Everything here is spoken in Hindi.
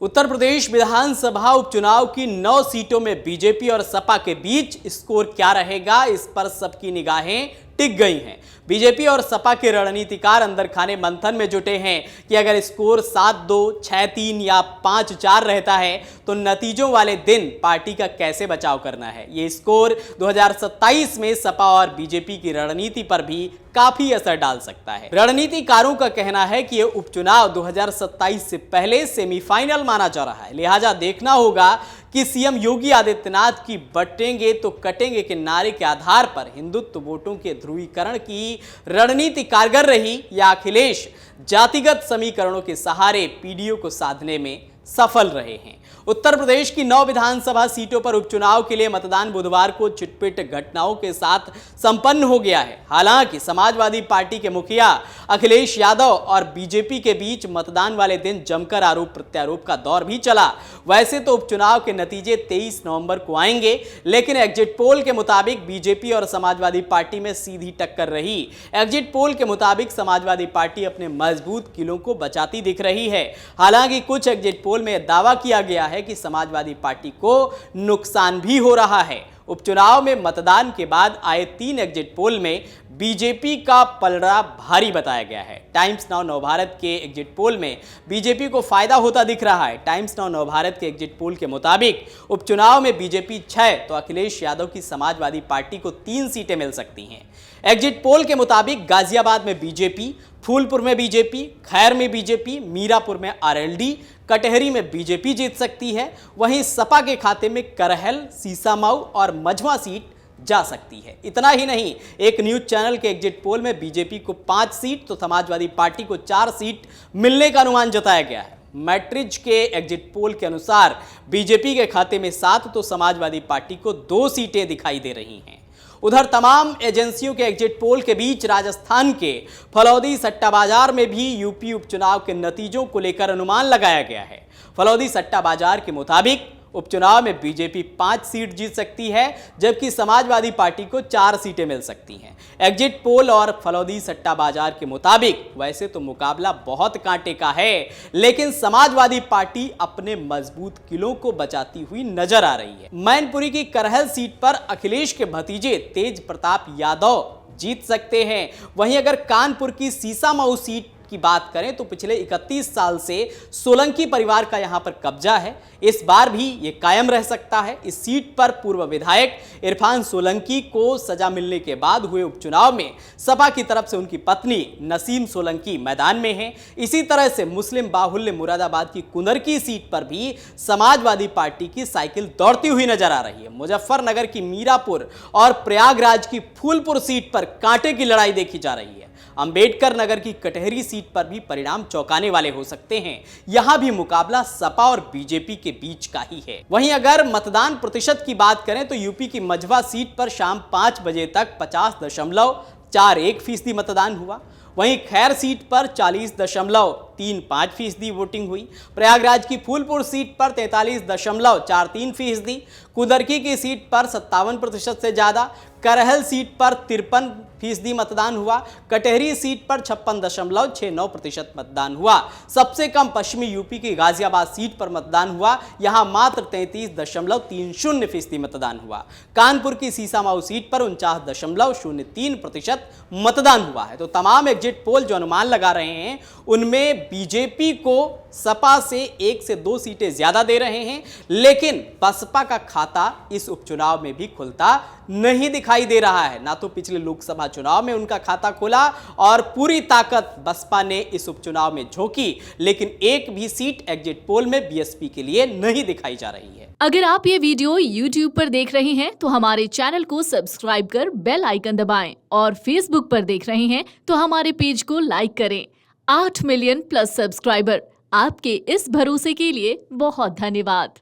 उत्तर प्रदेश विधानसभा उपचुनाव की 9 सीटों में बीजेपी और सपा के बीच स्कोर क्या रहेगा, इस पर सबकी निगाहें टिक गई हैं। बीजेपी और सपा के रणनीतिकार अंदर खाने मंथन में जुटे हैं कि अगर स्कोर 7-2, 6-3 या 5-4 रहता है तो नतीजों वाले दिन पार्टी का कैसे बचाव करना है। ये स्कोर 2027 में सपा और बीजेपी की रणनीति पर भी काफी असर डाल सकता है। रणनीतिकारों का कहना है कि ये उपचुनाव 2027 से पहले सेमीफाइनल माना जा रहा है, लिहाजा देखना होगा कि सीएम योगी आदित्यनाथ की बटेंगे तो कटेंगे के नारे के आधार पर हिंदुत्व वोटों के ध्रुवीकरण की रणनीति कारगर रही या अखिलेश जातिगत समीकरणों के सहारे पीडीओ को साधने में सफल रहे हैं। उत्तर प्रदेश की 9 विधानसभा सीटों पर उपचुनाव के लिए मतदान बुधवार को छिटपुट घटनाओं के साथ संपन्न हो गया है। हालांकि समाजवादी पार्टी के मुखिया अखिलेश यादव और बीजेपी के बीच मतदान वाले दिन जमकर आरोप प्रत्यारोप का दौर भी चला। वैसे तो उपचुनाव के नतीजे 23 नवंबर को आएंगे, लेकिन एग्जिट पोल के मुताबिक बीजेपी और समाजवादी पार्टी में सीधी टक्कर रही। एग्जिट पोल के मुताबिक समाजवादी पार्टी अपने मजबूत किलों को बचाती दिख रही है। हालांकि कुछ एग्जिट पोल में दावा किया गया है कि समाजवादी पार्टी को नुकसान भी हो रहा है। उपचुनाव में मतदान के बाद आए 3 एग्जिट पोल में बीजेपी का पलड़ा भारी बताया गया है। टाइम्स नाउ नवभारत के एग्जिट पोल में बीजेपी को फायदा होता दिख रहा है। टाइम्स नाउ नवभारत के एग्जिट पोल के मुताबिक उपचुनाव में बीजेपी 6 तो अखिलेश यादव की समाजवादी पार्टी को 3 सीटें मिल सकती हैं। एग्जिट पोल के मुताबिक गाजियाबाद में बीजेपी, फूलपुर में बीजेपी, खैर में बीजेपी, मीरापुर में आरएलडी, कटहरी में बीजेपी जीत सकती है। वहीं सपा के खाते में करहल, सीसामऊ और मझवा सीट जा सकती है। इतना ही नहीं, एक न्यूज चैनल के एग्जिट पोल में बीजेपी को 5 सीट तो समाजवादी पार्टी को 4 सीट मिलने का अनुमान जताया गया है। मैट्रिज के एग्जिट पोल के अनुसार बीजेपी के खाते में 7 तो समाजवादी पार्टी को 2 सीटें दिखाई दे रही हैं। उधर तमाम एजेंसियों के एग्जिट पोल के बीच राजस्थान के फलौदी सट्टा बाजार में भी यूपी उपचुनाव के नतीजों को लेकर अनुमान लगाया गया है। फलौदी सट्टा बाजार के मुताबिक उपचुनाव में बीजेपी 5 सीट जीत सकती है, जबकि समाजवादी पार्टी को 4 सीटें मिल सकती हैं। एग्जिट पोल और फलौदी सट्टा बाजार के मुताबिक वैसे तो मुकाबला बहुत कांटे का है, लेकिन समाजवादी पार्टी अपने मजबूत किलों को बचाती हुई नजर आ रही है। मैनपुरी की करहल सीट पर अखिलेश के भतीजे तेज प्रताप यादव जीत सकते हैं। वहीं अगर कानपुर की सीसामऊ सीट की बात करें तो पिछले 31 साल से सोलंकी परिवार का यहां पर कब्जा है। इस बार भी ये कायम रह सकता है। इस सीट पर पूर्व विधायक इरफान सोलंकी को सजा मिलने के बाद हुए उपचुनाव में सपा की तरफ से उनकी पत्नी नसीम सोलंकी मैदान में हैं। इसी तरह से मुस्लिम बाहुल्य मुरादाबाद की कुनरकी सीट पर भी समाजवादी पार्टी की साइकिल दौड़ती हुई नजर आ रही है। मुजफ्फरनगर की मीरापुर और प्रयागराज की फूलपुर सीट पर कांटे की लड़ाई देखी जा रही है। अंबेडकर नगर की कटहरी सीट पर भी परिणाम चौंकाने वाले हो सकते हैं। यहां भी मुकाबला सपा और बीजेपी के बीच का ही है। वहीं अगर मतदान प्रतिशत की बात करें तो यूपी की मझवा सीट पर शाम 5 बजे तक 50.41% मतदान हुआ। वहीं खैर सीट पर 40.35% वोटिंग हुई। प्रयागराज की फूलपुर सीट पर 43.43%, कुदरकी की सीट पर 57% से ज्यादा, करहल सीट पर 53% मतदान हुआ। कटहरी सीट पर 56.69% मतदान हुआ। सबसे कम पश्चिमी यूपी की गाजियाबाद सीट पर मतदान हुआ, यहां मात्र 33.30% मतदान हुआ। कानपुर की सीसामऊ सीट पर 49.03% मतदान हुआ है। तो तमाम एग्जिट पोल जो अनुमान लगा रहे हैं उनमें बीजेपी को सपा से 1 से 2 सीटें ज्यादा दे रहे हैं, लेकिन बसपा का खाता इस उपचुनाव में भी खुलता नहीं दिखाई दे रहा है। ना तो पिछले लोकसभा चुनाव में उनका खाता खुला और पूरी ताकत बसपा ने इस उपचुनाव में झोंकी, लेकिन एक भी सीट एग्जिट पोल में बीएसपी के लिए नहीं दिखाई जा रही है। अगर आप ये वीडियो YouTube पर देख रहे हैं तो हमारे चैनल को सब्सक्राइब कर बेल आइकन दबाएं, और Facebook पर देख रहे हैं तो हमारे पेज को लाइक करें। 8 मिलियन प्लस सब्सक्राइबर, आपके इस भरोसे के लिए बहुत धन्यवाद।